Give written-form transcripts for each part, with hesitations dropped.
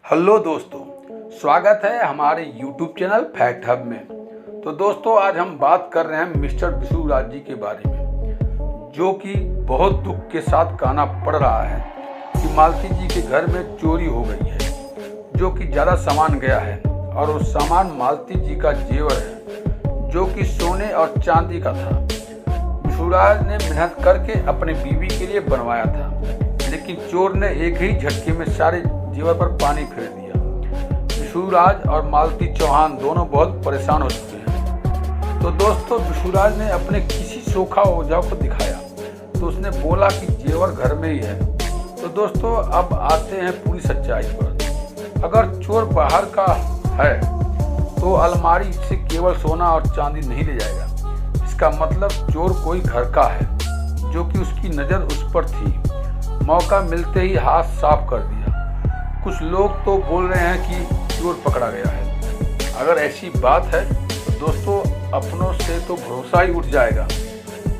Hello दोस्तों, स्वागत है हमारे YouTube चैनल फैक्ट हब में। तो दोस्तों, आज हम बात कर रहे हैं मिस्टर विशुराज जी के बारे में, जो कि बहुत दुख के साथ कहना पड़ रहा है कि मालती जी के घर में चोरी हो गई है, जो कि ज़्यादा सामान गया है और वो सामान मालती जी का जेवर है, जो कि सोने और चांदी का था। विशुराज ने मेहनत करके अपने बीवी के लिए बनवाया था, लेकिन चोर ने एक ही झटके में सारे जेवर पर पानी फेर दिया। विशुराज और मालती चौहान दोनों बहुत परेशान हो चुके हैं। तो दोस्तों, विशुराज ने अपने किसी सोखा औजार को दिखाया तो उसने बोला कि जेवर घर में ही है। तो दोस्तों, अब आते हैं पूरी सच्चाई पर। अगर चोर बाहर का है तो अलमारी से केवल सोना और चांदी नहीं ले जाएगा। इसका मतलब चोर कोई घर का है, जो कि उसकी नज़र उस पर थी। मौका मिलते ही हाथ साफ कर दिया। कुछ लोग तो बोल रहे हैं कि चोर पकड़ा गया है। अगर ऐसी बात है तो दोस्तों, अपनों से तो भरोसा ही उठ जाएगा।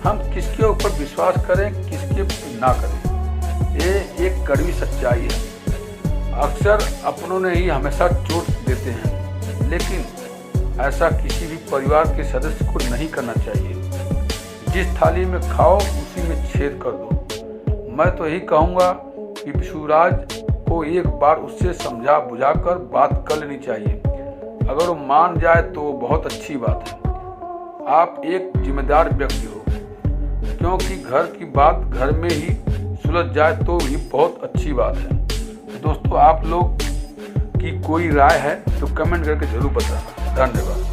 हम किसके ऊपर विश्वास करें, किसके ना करें, ये एक कड़वी सच्चाई है। अक्सर अपनों ने ही हमेशा चोट देते हैं, लेकिन ऐसा किसी भी परिवार के सदस्य को नहीं करना चाहिए। जिस थाली में खाओ उसी में छेद कर दो। मैं तो यही कहूँगा कि विशुराज को एक बार उससे समझा बुझाकर बात कर लेनी चाहिए। अगर वो मान जाए तो बहुत अच्छी बात है। आप एक जिम्मेदार व्यक्ति हो, क्योंकि घर की बात घर में ही सुलझ जाए तो ही बहुत अच्छी बात है। दोस्तों, आप लोग की कोई राय है तो कमेंट करके जरूर बताना। धन्यवाद।